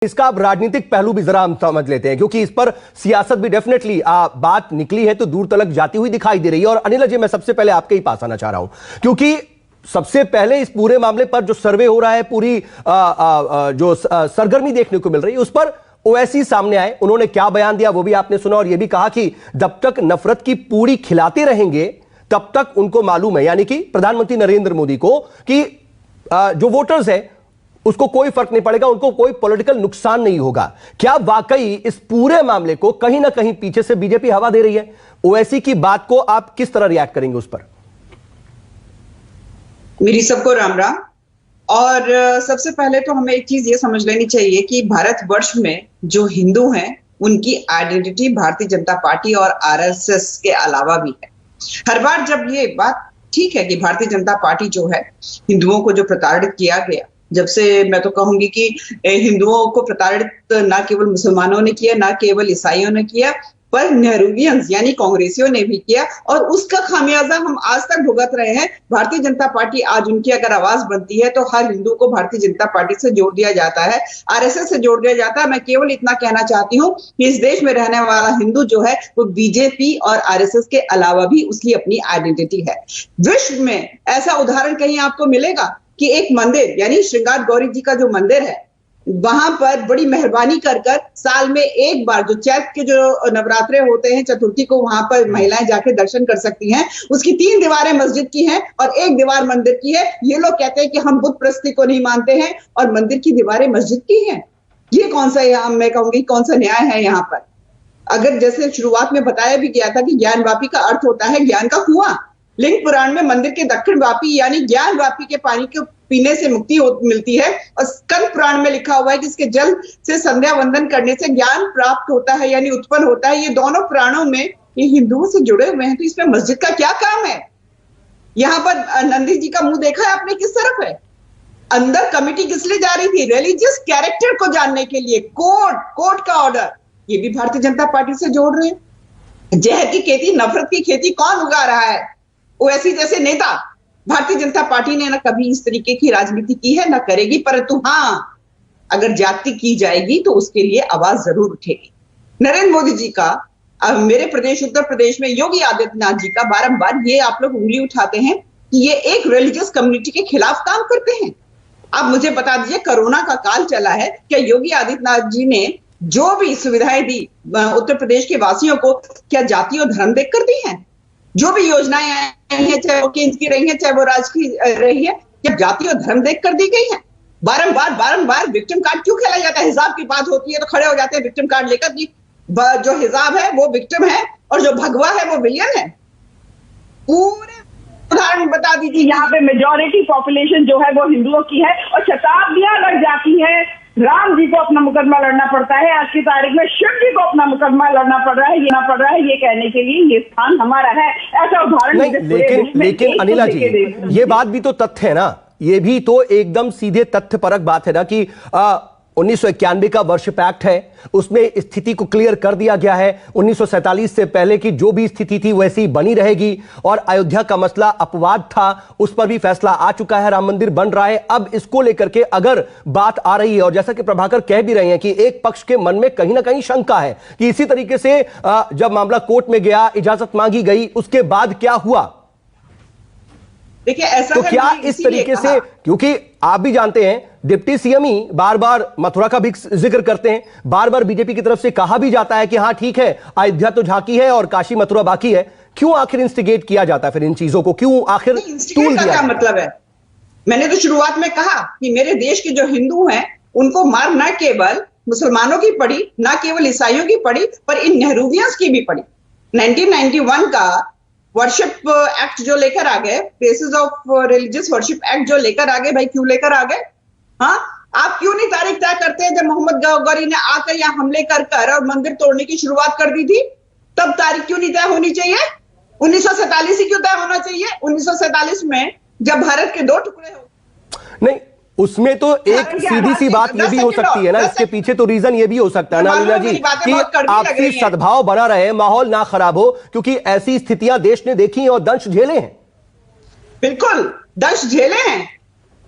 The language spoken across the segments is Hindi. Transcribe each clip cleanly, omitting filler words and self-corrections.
इसका अब राजनीतिक पहलू भी जरा हम समझ लेते हैं, क्योंकि इस पर सियासत भी डेफिनेटली बात निकली है तो दूर तलक जाती हुई दिखाई दे रही है। और अनिल जी, मैं सबसे पहले आपके ही पास आना चाह रहा हूं, क्योंकि सबसे पहले इस पूरे मामले पर जो सर्वे हो रहा है, पूरी जो सरगर्मी देखने को मिल रही है, उस पर ओवैसी सामने आए। उन्होंने क्या बयान दिया वो भी आपने सुना, और यह भी कहा कि जब तक नफरत की पूरी खिलाते रहेंगे तब तक उनको मालूम है, यानी कि प्रधानमंत्री नरेंद्र मोदी को, कि जो वोटर्स है उसको कोई फर्क नहीं पड़ेगा, उनको कोई पॉलिटिकल नुकसान नहीं होगा। क्या वाकई इस पूरे मामले को कहीं ना कहीं पीछे से बीजेपी हवा दे रही है? ओवैसी की बात को आप किस तरह रिएक्ट करेंगे उस पर? मेरी सबको राम राम। और सबसे पहले तो हमें एक चीज ये समझ लेनी चाहिए कि भारतवर्ष में जो हिंदू हैं उनकी आइडेंटिटी भारतीय जनता पार्टी और आरएसएस के अलावा भी है। हर बार जब ये बात, ठीक है कि भारतीय जनता पार्टी जो है, हिंदुओं को जो प्रताड़ित किया गया, जब से मैं तो कहूंगी कि हिंदुओं को प्रताड़ित ना केवल मुसलमानों ने किया, ना केवल ईसाइयों ने किया, पर नेहरूवियंस यानी कांग्रेसियों ने भी किया, और उसका खामियाजा हम आज तक भुगत रहे हैं। भारतीय जनता पार्टी आज उनकी अगर आवाज बनती है तो हर हिंदू को भारतीय जनता पार्टी से जोड़ दिया जाता है, आरएसएस से जोड़ दिया जाता है। मैं केवल इतना कहना चाहती हूँ कि इस देश में रहने वाला हिंदू जो है वो बीजेपी और आरएसएस के अलावा भी उसकी अपनी आइडेंटिटी है। विश्व में ऐसा उदाहरण कहीं आपको मिलेगा कि एक मंदिर यानी श्रृंगार गौरी जी का जो मंदिर है, वहां पर बड़ी मेहरबानी कर साल में एक बार जो चैत के जो नवरात्रे होते हैं, चतुर्थी को वहां पर महिलाएं जाके दर्शन कर सकती हैं। उसकी 3 दीवारें मस्जिद की हैं और 1 दीवार मंदिर की है। ये लोग कहते हैं कि हम बुत प्रस्ती को नहीं मानते हैं और मंदिर की दीवारें मस्जिद की हैं। ये कौन सा, मैं कहूंगी कौन सा न्याय है यहाँ पर? अगर जैसे शुरुआत में बताया भी गया था कि ज्ञान वापी का अर्थ होता है ज्ञान का कुआं। लिंग पुराण में मंदिर के दक्षिण वापी यानी ज्ञान वापी के पानी को पीने से मुक्ति मिलती है, और स्कंद पुराण में लिखा हुआ है कि इसके जल से संध्या वंदन करने से ज्ञान प्राप्त होता है यानी उत्पन्न होता है। ये दोनों पुराणों में ये हिंदुओं से जुड़े हुए हैं, तो इसमें मस्जिद का क्या काम है? यहाँ पर नंदी जी का मुंह देखा है आपने किस तरफ है? अंदर कमिटी किस लिए जा रही थी? रिलीजियस कैरेक्टर को जानने के लिए। कोर्ट का ऑर्डर, ये भी भारतीय जनता पार्टी से जोड़ रहे हैं। जहर की खेती, नफरत की खेती कौन उगा रहा है? ओवैसी जैसे नेता। भारतीय जनता पार्टी ने ना कभी इस तरीके की राजनीति की है, ना करेगी, परंतु हाँ, अगर जाति की जाएगी तो उसके लिए आवाज जरूर उठेगी। नरेंद्र मोदी जी का, मेरे प्रदेश उत्तर प्रदेश में योगी आदित्यनाथ जी का बारंबार ये आप लोग उंगली उठाते हैं कि ये एक रिलीजियस कम्युनिटी के खिलाफ काम करते हैं। आप मुझे बता दीजिए, कोरोना का काल चला है, क्या योगी आदित्यनाथ जी ने जो भी सुविधाएं दी उत्तर प्रदेश के वासियों को, क्या जाति और धर्म देखकर दी है? जो भी योजनाएं आई हैं, चाहे वो केंद्र की रही है, चाहे वो राज्य की रही है, क्या जाति और धर्म देखकर दी गई है? बारंबार विक्टिम कार्ड क्यों खेला जाता है? हिजाब की बात होती है तो खड़े हो जाते हैं विक्टिम कार्ड लेकर कि जो हिजाब है वो विक्टिम है और जो भगवा है वो विलियन है। पूरे उदाहरण बता दीजिए। यहाँ पे मेजॉरिटी पॉपुलेशन जो है वो हिंदुओं की है और शताब्दियां लग जाती है। राम जी को अपना मुकदमा लड़ना पड़ता है, आज की तारीख में शिव जी को अपना मुकदमा लड़ना पड़ रहा है, ये कहने के लिए ये स्थान हमारा है। ऐसा उदाहरण लेकिन अनिला जी, ये बात भी तो तथ्य है ना, ये भी तो एकदम सीधे तथ्यपरक बात है ना कि 1991 का वर्ष पैक्ट है, उसमें स्थिति को क्लियर कर दिया गया है। 1947 से पहले की जो भी स्थिति थी वैसी बनी रहेगी, और अयोध्या का मसला अपवाद था, उस पर भी फैसला आ चुका है, राम मंदिर बन रहा है। अब इसको लेकर के अगर बात आ रही है, और जैसा कि प्रभाकर कह भी रहे हैं कि एक पक्ष के मन में कहीं ना कहीं शंका है कि इसी तरीके से जब मामला कोर्ट में गया, इजाजत मांगी गई, उसके बाद क्या हुआ? देखिए, ऐसा तो क्या इस तरीके से, क्योंकि आप भी जानते हैं डिप्टी सीएम ही बार बार मथुरा का भी जिक्र करते हैं, बार बार बीजेपी की तरफ से कहा भी जाता है कि हाँ ठीक है, अयोध्या तो झांकी है और काशी मथुरा बाकी है। क्यों आखिर इंस्टिगेट किया जाता है फिर इन चीजों को? क्यों आखिर टूल दिया? क्या मतलब है? मैंने तो शुरुआत में कहा कि मेरे देश के जो हिंदू हैं उनको मार न केवल मुसलमानों की पड़ी, ना केवल ईसाइयों की पड़ी, पर इन नेहरूवियंस की भी पड़ी। 1991 का वर्शिप एक्ट जो लेकर आ गए, basis of religious worship act जो लेकर आ गए, भाई क्यों लेकर आ गए? हाँ, आप क्यों नहीं तारीख तय करते हैं? जब मोहम्मद गौरी ने आकर यहाँ हमले कर और मंदिर तोड़ने की शुरुआत कर दी थी, तब तारीख क्यों नहीं तय होनी चाहिए? 1947 ही क्यों तय होना चाहिए? 1947 में जब भारत के 2 टुकड़े हो, नहीं, उसमें तो एक सीधी सी बात ये भी हो सकती है ना, इसके पीछे तो रीजन ये भी हो सकता है ना अनिला जी कि आपसी सद्भाव बना रहे, माहौल ना खराब हो, क्योंकि ऐसी स्थितियां देश ने देखी और दंश झेले हैं। बिल्कुल, दंश झेले हैं।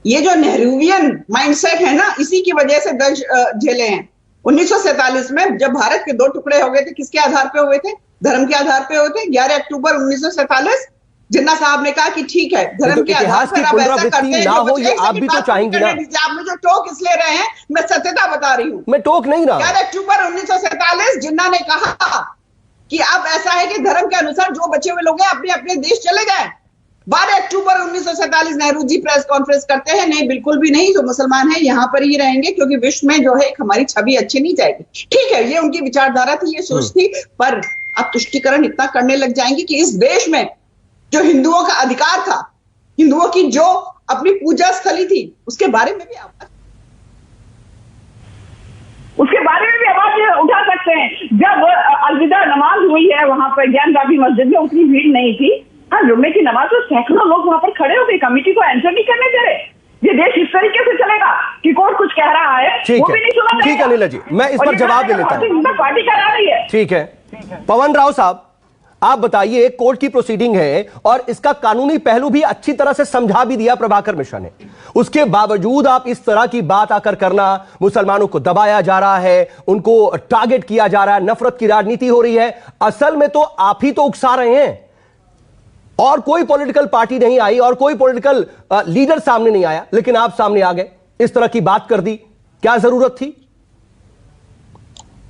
ये जो नेहरूवियन माइंडसेट है ना, इसी की वजह से दर्द झेले हैं। 1947 में जब भारत के दो टुकड़े हो गए थे, किसके आधार पे हुए थे? धर्म के आधार पे हुए थे। 11 अक्टूबर 1947 जिन्ना साहब ने कहा कि ठीक है, धर्म के आधार पर आप ऐसा करते हैं। ना हो ये आप भी तो चाहेंगे ना। आप मुझे टोक इसलिए रहे हैं, मैं सत्यता बता रही हूँ। मैं टोक नहीं रहा। 11 अक्टूबर 1947 जिन्ना ने कहा कि अब ऐसा है कि धर्म के अनुसार जो बचे हुए लोग हैं अपने अपने देश चले जाएं। 12 अक्टूबर 1947 नेहरू जी प्रेस कॉन्फ्रेंस करते हैं, नहीं बिल्कुल भी नहीं, जो मुसलमान है यहां पर ही रहेंगे क्योंकि विश्व में जो है एक हमारी छवि अच्छी नहीं जाएगी। ठीक है, ये उनकी विचारधारा थी, ये सोच थी, पर अब तुष्टीकरण इतना करने लग जाएंगे कि इस देश में जो हिंदुओं का अधिकार था, हिंदुओं की जो अपनी पूजा स्थली थी, उसके बारे में भी आवाज उठा सकते हैं। जब अलविदा नमाज हुई है वहां पर ज्ञानवापी मस्जिद में, उतनी भीड़ नहीं थी। हाँ, जुम्मे की नमाज तो सैकड़ों लोग वहां पर खड़े हो गए, कमेटी को आंसर नहीं करने दे रहे। ये देश इस तरीके से चलेगा कि कोर्ट कुछ कह रहा है वो भी नहीं सुना जाएगा। ठीक है अनिला जी, मैं इस पर जवाब दे लेता हूं। पार्टी करा रही है। ठीक है, पवन राव साहब आप बताइए, कोर्ट की प्रोसीडिंग है और इसका कानूनी पहलू भी अच्छी तरह से समझा भी दिया प्रभाकर मिश्रा ने, उसके बावजूद आप इस तरह की बात आकर करना, मुसलमानों को दबाया जा रहा है, उनको टारगेट किया जा रहा है, नफरत की राजनीति हो रही है। असल में तो आप ही तो उकसा रहे हैं और कोई पॉलिटिकल पार्टी नहीं आई और कोई पॉलिटिकल लीडर सामने नहीं आया, लेकिन आप सामने आ गए, इस तरह की बात कर दी। क्या जरूरत थी?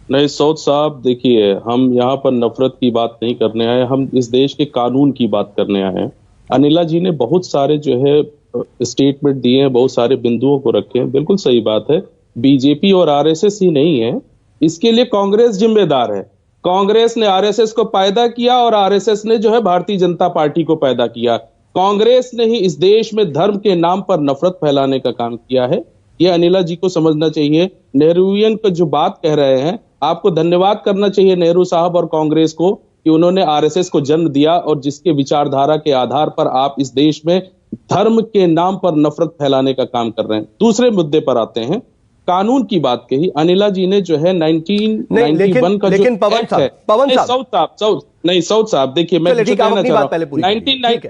नहीं सऊद साहब, देखिए हम यहाँ पर नफरत की बात नहीं करने आए, हम इस देश के कानून की बात करने आए हैं। अनिला जी ने बहुत सारे जो है स्टेटमेंट दिए हैं, बहुत सारे बिंदुओं को रखे हैं, बिल्कुल सही बात है। बीजेपी और आरएसएस ही नहीं है, इसके लिए कांग्रेस जिम्मेदार है। कांग्रेस ने आरएसएस को पैदा किया और आरएसएस ने जो है भारतीय जनता पार्टी को पैदा किया। कांग्रेस ने ही इस देश में धर्म के नाम पर नफरत फैलाने का काम किया है। ये अनिला जी को समझना चाहिए। नेहरूवियन को जो बात कह रहे हैं, आपको धन्यवाद करना चाहिए नेहरू साहब और कांग्रेस को कि उन्होंने आरएसएस को जन्म दिया और जिसके विचारधारा के आधार पर आप इस देश में धर्म के नाम पर नफरत फैलाने का काम कर रहे हैं। दूसरे मुद्दे पर आते हैं, कानून की बात कही अनिला जी ने जो है 1991 का जो एक्ट है। सऊद साहब देखिए, मैं जो कहना चाह रहा हूं,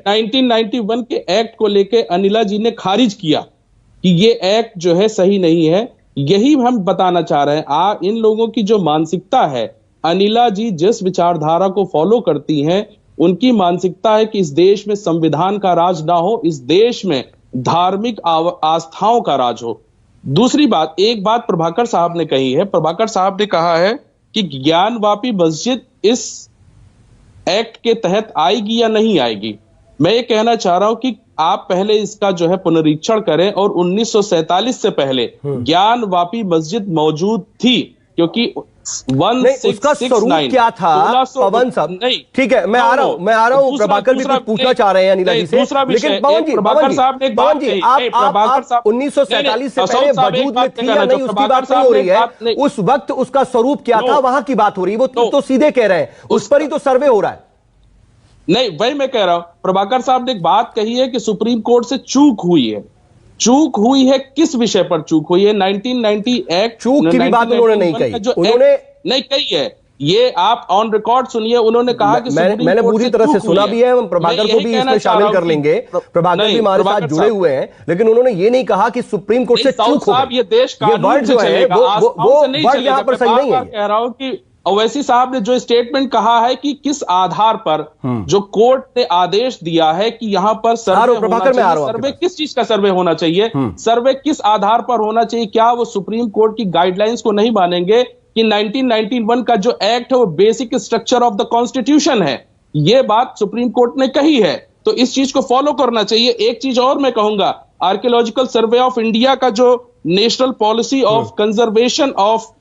1991 के एक्ट को लेके अनिला जी ने खारिज किया कि ये एक्ट जो है सही नहीं है। यही हम बताना चाह रहे हैं। इन लोगों की जो मानसिकता है, अनिला जी जिस विचारधारा को फॉलो करती हैं, उनकी मानसिकता है कि इस देश में संविधान का राज ना हो, इस देश में धार्मिक आस्थाओं का राज हो। दूसरी बात, एक बात प्रभाकर साहब ने कही है, प्रभाकर साहब ने कहा है कि ज्ञानवापी मस्जिद इस एक्ट के तहत आएगी या नहीं आएगी। मैं ये कहना चाह रहा हूं कि आप पहले इसका जो है पुनरीक्षण करें और 1947 से पहले ज्ञानवापी मस्जिद मौजूद थी, क्योंकि 1669 उसका स्वरूप क्या था पवन साहब? नहीं, ठीक है, मैं आ रहा हूं। प्रभाकर भी कुछ पूछना चाह रहे हैं अनिला जी से, लेकिन प्रभाकर साहब ने आप 1947 से पहले वजूद में थी या नहीं उसकी बात नहीं हो रही है, उस वक्त उसका स्वरूप क्या था वहां की बात हो रही है। वो तो सीधे कह रहे हैं, उस पर ही तो सर्वे हो रहा है। नहीं, वही मैं कह रहा हूं। प्रभाकर साहब ने एक बात कही है कि सुप्रीम कोर्ट से चूक हुई है। चूक हुई है, किस विषय पर चूक हुई है? 1990 एक्ट, चूक की भी बात उन्होंने नहीं कही, उन्होंने नहीं कही है। ये आप ऑन रिकॉर्ड सुनिए, उन्होंने कहा कि मैंने पूरी तरह से सुना भी है, हम प्रभाकर को भी इसमें शामिल कर लेंगे, प्रभाकर भी हमारे साथ जुड़े हुए हैं, लेकिन उन्होंने ये नहीं कहा कि सुप्रीम कोर्ट से चूक हो गई। ये देश कानून से चलेगा, वो वर्ड यहां पर सही नहीं है। कह रहा हूं कि ओवैसी साहब ने जो स्टेटमेंट कहा है कि किस आधार पर जो कोर्ट ने आदेश दिया है कि यहां पर सर्वे होना चाहिए, सर्वे किस चीज का सर्वे होना चाहिए, सर्वे किस आधार पर होना चाहिए, क्या वो सुप्रीम कोर्ट की गाइडलाइंस को नहीं मानेंगे कि 1991 का जो एक्ट है वो basic structure of the constitution है? ये बात सुप्रीम कोर्ट ने कही है, तो इस चीज को फॉलो करना चाहिए। एक चीज और मैं कहूंगा, आर्कियोलॉजिकल सर्वे ऑफ इंडिया का जो national policy of conservation of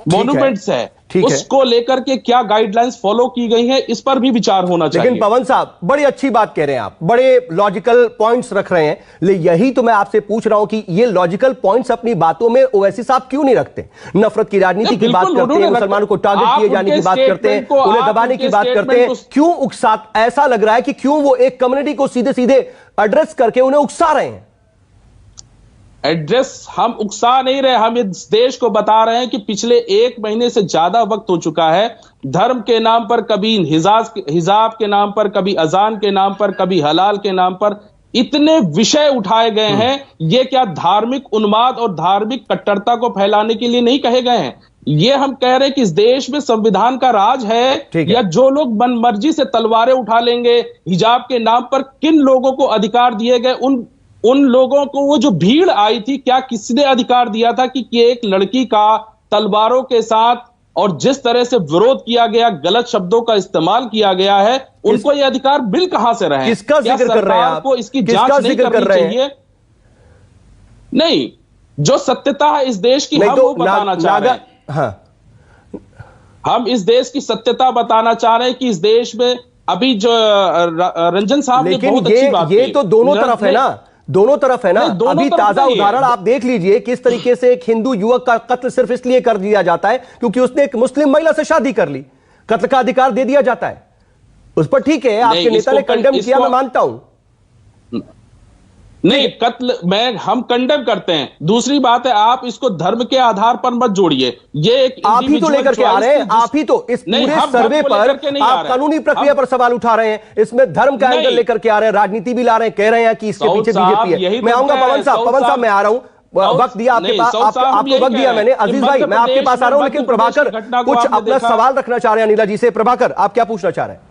monuments है, उसको लेकर के क्या गाइडलाइंस फॉलो की गई हैं, इस पर भी विचार होना चाहिए। लेकिन पवन साहब, बड़ी अच्छी बात कह रहे हैं आप, बड़े लॉजिकल पॉइंट्स रख रहे हैं, लेकिन यही तो मैं आपसे पूछ रहा हूं कि ये लॉजिकल पॉइंट्स अपनी बातों में ओवैसी साहब क्यों नहीं रखते? नफरत की राजनीति की बात करते हैं, मुसलमानों को टारगेट किए जाने की बात करते हैं, उन्हें दबाने की बात करते हैं, क्यों उकसा? ऐसा लग रहा है कि क्यों वो एक कम्युनिटी को सीधे सीधे एड्रेस करके उन्हें उकसा रहे हैं। एड्रेस हम उकसा नहीं रहे, हम इस देश को बता रहे हैं कि पिछले 1 महीने से ज्यादा वक्त हो चुका है, धर्म के नाम पर, कभी हिजाब के नाम पर, कभी अजान के नाम पर, कभी हलाल के नाम पर, इतने विषय उठाए गए हैं, ये क्या धार्मिक उन्माद और धार्मिक कट्टरता को फैलाने के लिए नहीं कहे गए हैं। ये हम कह रहे हैं कि इस देश में संविधान का राज है, या जो लोग मनमर्जी से तलवारें उठा लेंगे हिजाब के नाम पर, किन लोगों को अधिकार दिए गए? उन लोगों को, वो जो भीड़ आई थी, क्या किसने अधिकार दिया था कि एक लड़की का तलवारों के साथ और जिस तरह से विरोध किया गया, गलत शब्दों का इस्तेमाल किया गया है, उनको ये अधिकार बिल कहां से रहे? किसका जिक्र कर रहे हैं आप? को इसकी जांच नहीं करनी चाहिए? नहीं, जो सत्यता है इस देश की, हम वो बताना चाह रहे हैं। हाँ, हम इस देश की सत्यता बताना चाह रहे हैं कि इस देश में अभी जो रंजन साहब ने बहुत अच्छी बात की, ये तो दोनों तरफ है ना, दोनों तरफ है ना। अभी ताजा उदाहरण आप देख लीजिए, किस तरीके से एक हिंदू युवक का कत्ल सिर्फ इसलिए कर दिया जाता है क्योंकि उसने एक मुस्लिम महिला से शादी कर ली, कत्ल का अधिकार दे दिया जाता है उस पर। ठीक है, आपके नेता ने कंडेम किया, मैं मानता हूं। नहीं, कत्ल हम कंडेम करते हैं। दूसरी बात है, आप इसको धर्म के आधार पर मत जोड़िए। ये एक आप ही तो लेकर के आ रहे हैं, आप ही तो इस पूरे सर्वे पर आप कानूनी प्रक्रिया पर सवाल उठा रहे हैं, इसमें धर्म का एंगल लेकर के आ रहे हैं, राजनीति भी ला रहे हैं, कह रहे हैं कि इसके पीछे बीजेपी है। मैं आऊंगा पवन साहब मैं आ रहा हूं, वक्त दिया आपके पास, आपको वक्त दिया मैंने। अजीज भाई, मैं आपके पास आ रहा हूं, लेकिन प्रभाकर कुछ अपना सवाल रखना चाह रहे हैं अनिला जी से। प्रभाकर, आप क्या पूछना चाह रहे हैं?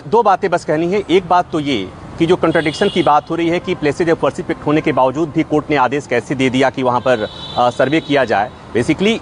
दो बातें बस कहनी है। एक बात तो ये कि जो कंट्राडिक्शन की बात हो रही है कि प्लेसेज ऑफ वर्शिप एक्ट होने के बावजूद भी कोर्ट ने आदेश कैसे दे दिया कि वहाँ पर सर्वे किया जाए। बेसिकली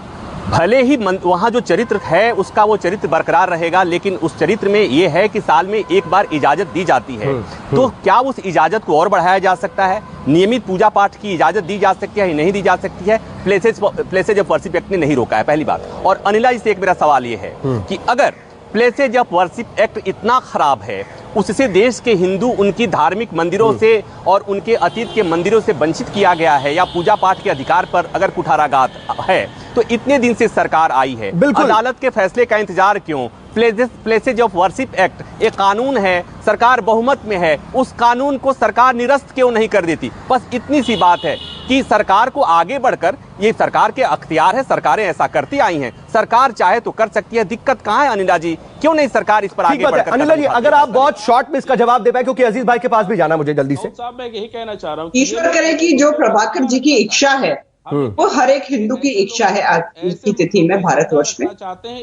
भले ही वहाँ जो चरित्र है उसका वो चरित्र बरकरार रहेगा, लेकिन उस चरित्र में ये है कि साल में एक बार इजाज़त दी जाती है। तो क्या उस इजाज़त को और बढ़ाया जा सकता है? नियमित पूजा पाठ की इजाज़त दी जा सकती है या नहीं दी जा सकती है? प्लेसेज ऑफ वर्शिप एक्ट ने नहीं रोका है, पहली बात। और अनिला जी से एक मेरा सवाल ये है कि अगर प्लेसेज ऑफ वर्शिप एक्ट इतना खराब है, उससे देश के हिंदू उनकी धार्मिक मंदिरों से और उनके अतीत के मंदिरों से वंचित किया गया है, या पूजा पाठ के अधिकार पर अगर कुठाराघात है, तो इतने दिन से सरकार आई है, अदालत के फैसले का इंतजार क्यों? प्लेसेज ऑफ वर्शिप एक्ट एक कानून है, सरकार बहुमत में है, उस कानून को सरकार निरस्त क्यों नहीं कर देती? बस इतनी सी बात है कि सरकार को आगे बढ़कर, ये सरकार के अख्तियार है, सरकारें ऐसा करती आई हैं, सरकार चाहे तो कर सकती है। दिक्कत कहाँ है अनिला जी? क्यों नहीं सरकार इस पर आगे बढ़कर? अनिला जी, अगर आप बहुत शॉर्ट में इसका जवाब दे पाए, क्योंकि अजीज भाई के पास भी जाना मुझे जल्दी से। साहब, मैं यही कहना चाह रहा हूँ, ईश्वर करे कि जो प्रभाकर जी की इच्छा है वो हर एक हिंदू की इच्छा है आज की तिथि में, भारतवर्ष में।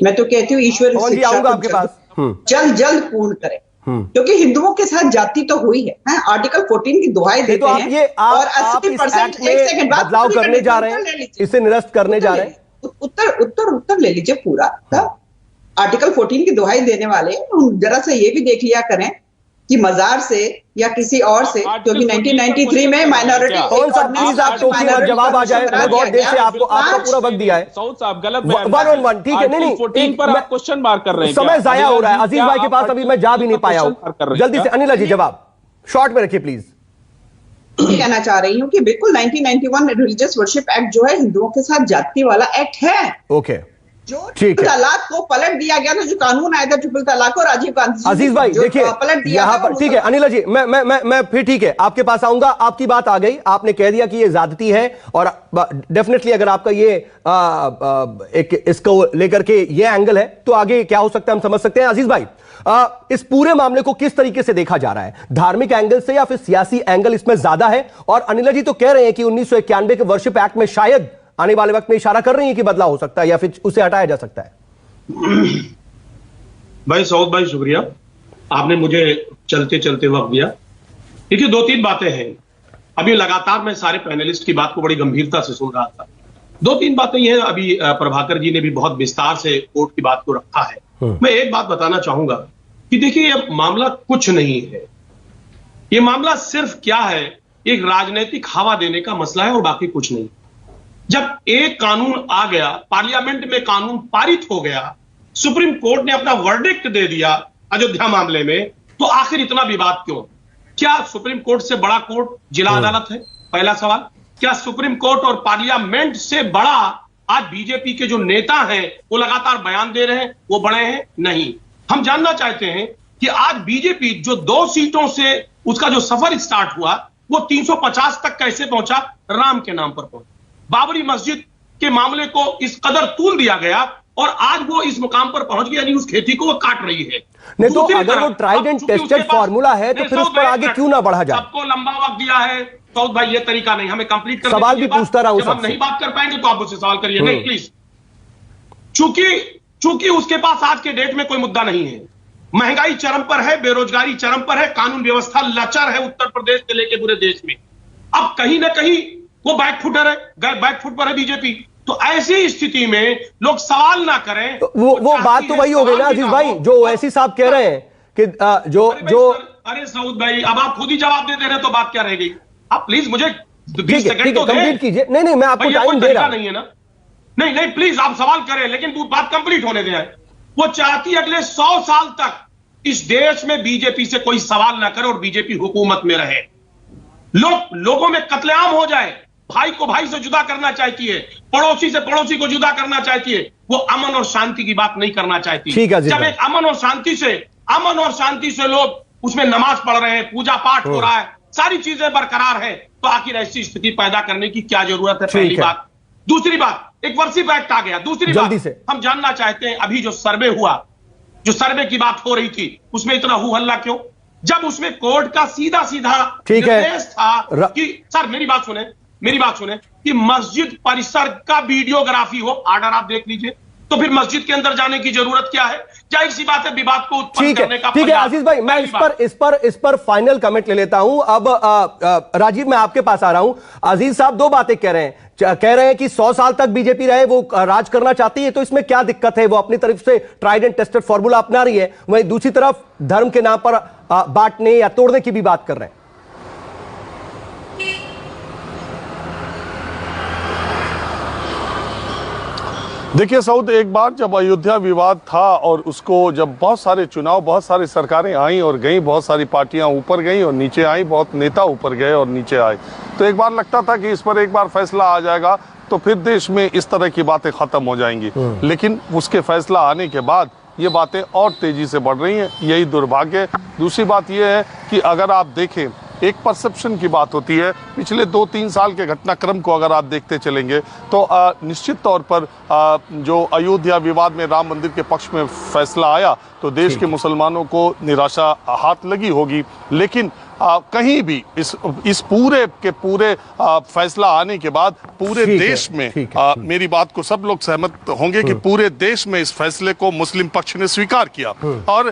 मैं तो कहती हूँ ईश्वर इस इच्छा को जल्द जल्द पूर्ण करे, क्योंकि हिंदुओं के साथ जाति तो हुई है। आर्टिकल 14 की दुहाई देते हैं और 80% एक सेकंड बदलाव करने जा रहे हैं, इसे निरस्त करने जा रहे हैं। उत्तर ले लीजिए पूरा। आर्टिकल 14 की दुहाई देने वाले जरा से ये भी देख लिया करें कि मजार से या किसी और से, क्योंकि 1993 में माइनॉरिटी जवाब आ जाए। मैं बहुत देर से आपको पूरा वक्त दिया है। सऊद साहब गलत वन ठीक है, नहीं 14 पर आप क्वेश्चन मार्क कर रहे हैं, समय जाया हो रहा है। अजीज भाई के पास अभी मैं जा भी नहीं पाया हूं, जल्दी से अनिला जी जवाब शॉर्ट में रखिए प्लीज। कहना चाह रही हूँ कि बिल्कुल 1991 रिलीजियस वर्शिप एक्ट जो है हिंदुओं के साथ जाति वाला एक्ट है। ओके, जो ट्रिपल तलाक को पलट दिया गया था, जो कानून आया था ट्रिपल तलाक को, राजीव गांधी अजीज भाई देखिए यहाँ पर, ठीक है अनिला जी, मैं फिर ठीक है आपके पास आऊंगा। आपकी बात आ गई, आपने कह दिया कि ये ज्यादती है, और डेफिनेटली अगर आपका ये एक इसको लेकर के ये एंगल है तो आगे क्या हो सकता है हम समझ सकते हैं। अजीज भाई, इस पूरे मामले को किस तरीके से देखा जा रहा है, धार्मिक एंगल से या फिर सियासी एंगल इसमें ज्यादा है? और अनिला जी तो कह रहे हैं कि 1991 के वर्शिप एक्ट में शायद आने वाले वक्त में इशारा कर रही है कि बदलाव हो सकता है या फिर उसे हटाया जा सकता है। भाई सऊद भाई, शुक्रिया, आपने मुझे चलते चलते वक्त दिया। देखिए, दो तीन बातें हैं। अभी लगातार मैं सारे पैनलिस्ट की बात को बड़ी गंभीरता से सुन रहा था। दो तीन बातें ये हैं, अभी प्रभाकर जी ने भी बहुत विस्तार से कोर्ट की बात को रखा है। मैं एक बात बताना चाहूंगा कि देखिए, यह मामला कुछ नहीं है। ये मामला सिर्फ क्या है, एक राजनीतिक हवा देने का मसला है और बाकी कुछ नहीं। जब एक कानून आ गया, पार्लियामेंट में कानून पारित हो गया, सुप्रीम कोर्ट ने अपना वर्डिक्ट दे दिया अयोध्या मामले में, तो आखिर इतना विवाद क्यों? क्या सुप्रीम कोर्ट से बड़ा कोर्ट जिला अदालत है? पहला सवाल। क्या सुप्रीम कोर्ट और पार्लियामेंट से बड़ा आज बीजेपी के जो नेता हैं वो लगातार बयान दे रहे हैं, वो बड़े हैं? नहीं। हम जानना चाहते हैं कि आज बीजेपी जो 2 सीटों से उसका जो सफर स्टार्ट हुआ वो 350 तक कैसे पहुंचा? राम के नाम पर पहुंचा। बाबरी मस्जिद के मामले को इस कदर तूल दिया गया और आज वो इस मुकाम पर पहुंच गई, यानी उस खेती को वो काट रही है। नहीं तो अगर वो ट्राइड एंड टेस्टेड फार्मूला है तो फिर उस पर आगे क्यों ना बढ़ा जाए? सबको लंबा वक्त दिया है सऊद भाई, ये तरीका नहीं, हमें कंप्लीट करने सवाल भी पूछता रहा हूं, हम नहीं बात कर पाएंगे तो आप मुझसे सवाल करिए। नहीं प्लीज, चूंकि उसके पास आज के डेट में कोई मुद्दा नहीं है, महंगाई चरम पर है, बेरोजगारी चरम पर है, कानून व्यवस्था लचर है उत्तर प्रदेश से लेकर पूरे देश में। अब कहीं ना कहीं वो बैकफुटर है, बैकफुट पर है बीजेपी। तो ऐसी स्थिति में लोग सवाल ना करें तो वो बात तो वही हो गई ना अजीज भाई, जो ओवैसी साहब कह रहे हैं कि अरे सऊद भाई, अब आप खुद ही जवाब दे रहे हैं तो बात क्या रह गई? आप प्लीज मुझे 20 सेकंड तो कंप्लीट कीजिए। नहीं मैं आपको टाइम दे रहा हूं। नहीं है ना, नहीं प्लीज आप सवाल करें, लेकिन बात कंप्लीट होने दें। वो चाहती अगले 100 साल तक इस देश में बीजेपी से कोई सवाल ना करे और बीजेपी हुकूमत में रहे, लोगों में कत्लेआम हो जाए, भाई को भाई से जुदा करना चाहती है, पड़ोसी से पड़ोसी को जुदा करना चाहती है। वो अमन और शांति की बात नहीं करना चाहती। जब एक अमन और शांति से लोग उसमें नमाज पढ़ रहे हैं, पूजा पाठ हो रहा है, सारी चीजें बरकरार है, तो आखिर ऐसी स्थिति पैदा करने की क्या जरूरत है? पहली बात। दूसरी बात, एक वर्षिप एक्ट आ गया। दूसरी बात, हम जानना चाहते हैं अभी जो सर्वे हुआ, जो सर्वे की बात हो रही थी, उसमें इतना हू हल्ला क्यों? जब उसमें कोर्ट का सीधा निर्देश था कि सर मेरी बात सुने कि मस्जिद परिसर का वीडियोग्राफी हो, ऑर्डर आप देख लीजिए, तो फिर मस्जिद के अंदर जाने की जरूरत क्या है? जाहिर सी बात है विवाद को उत्पन्न करने का। ठीक है आशीष भाई, मैं इस पर फाइनल कमेंट ले लेता हूं। अब राजीव मैं आपके पास आ रहा हूं। अजीज साहब दो बातें कह रहे हैं कि 100 साल तक बीजेपी रहे, वो राज करना चाहती है, तो इसमें क्या दिक्कत है? वो अपनी तरफ से ट्राइड एंड टेस्टेड फॉर्मूला अपना रही है, वहीं दूसरी तरफ धर्म के नाम पर बांटने या तोड़ने की भी बात कर रहे हैं। देखिए सऊद, एक बार जब अयोध्या विवाद था और उसको जब बहुत सारे चुनाव, बहुत सारी सरकारें आई और गई, बहुत सारी पार्टियां ऊपर गई और नीचे आई, बहुत नेता ऊपर गए और नीचे आए, तो एक बार लगता था कि इस पर एक बार फैसला आ जाएगा तो फिर देश में इस तरह की बातें खत्म हो जाएंगी। लेकिन उसके फैसला आने के बाद ये बातें और तेजी से बढ़ रही हैं, यही दुर्भाग्य है। दूसरी बात यह है कि अगर आप देखें, एक परसेप्शन की बात होती है, पिछले 2-3 साल के घटनाक्रम को अगर आप देखते चलेंगे तो निश्चित तौर पर जो अयोध्या विवाद में राम मंदिर के पक्ष में फैसला आया तो देश के मुसलमानों को निराशा हाथ लगी होगी, लेकिन कहीं भी इस पूरे के पूरे फैसला आने के बाद पूरे देश में मेरी बात को सब लोग सहमत होंगे कि पूरे देश में इस फैसले को मुस्लिम पक्ष ने स्वीकार किया। और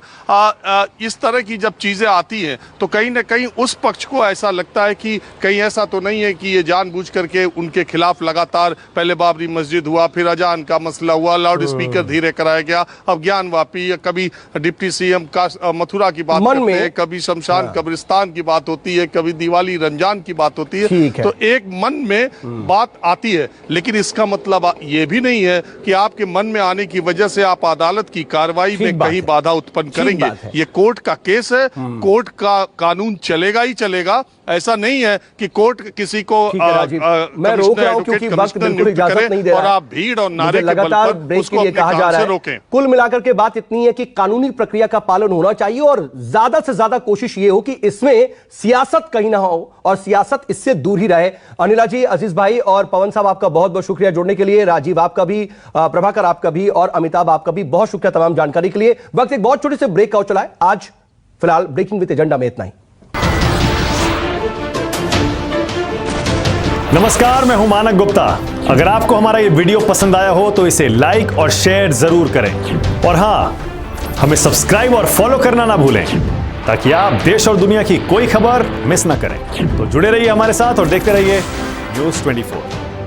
इस तरह की जब चीजें आती हैं तो कहीं ना कहीं उस पक्ष को ऐसा लगता है कि कहीं ऐसा तो नहीं है कि ये जानबूझ करके उनके खिलाफ लगातार, पहले बाबरी मस्जिद हुआ, फिर अजान का मसला हुआ, लाउड स्पीकर धीरे कराया गया, अब ज्ञान वापी, कभी डिप्टी सीएम का मथुरा की बात करते हैं, कभी शमशान कब्रिस्तान की बात होती है, कभी दिवाली रमजान की बात होती है। तो एक मन में बात आती है, लेकिन इसका मतलब ये भी नहीं है कि आपके मन में आने की वजह से आप अदालत की कार्रवाई में कहीं बाधा उत्पन्न करेंगे। ये कोर्ट का केस है, कोर्ट का कानून चलेगा ही चलेगा। ऐसा नहीं है कि कोर्ट किसी को मैं रोक रहा हूं क्योंकि वक्त बिल्कुल इजाजत नहीं दे रहा और आप भीड़ और नारे लगातार ब्रेक के लिए कहा जा रहा है। कुल मिलाकर के बात इतनी है कि कानूनी प्रक्रिया का पालन होना चाहिए और ज्यादा से ज्यादा कोशिश ये हो कि इसमें सियासत कहीं ना हो और सियासत इससे दूर ही रहे। अनिला जी, अजीज भाई और पवन साहब, आपका बहुत बहुत शुक्रिया जुड़ने के लिए। राजीव आपका भी, प्रभाकर आपका भी और अमिताभ आपका भी बहुत शुक्रिया तमाम जानकारी के लिए। वक्त एक बहुत छोटे से ब्रेक का चला है। आज फिलहाल ब्रेकिंग विद एजेंडा में इतना ही। नमस्कार, मैं हूं मानक गुप्ता। अगर आपको हमारा ये वीडियो पसंद आया हो तो इसे लाइक और शेयर जरूर करें और हां, हमें सब्सक्राइब और फॉलो करना ना भूलें ताकि आप देश और दुनिया की कोई खबर मिस ना करें। तो जुड़े रहिए हमारे साथ और देखते रहिए न्यूज़ 24।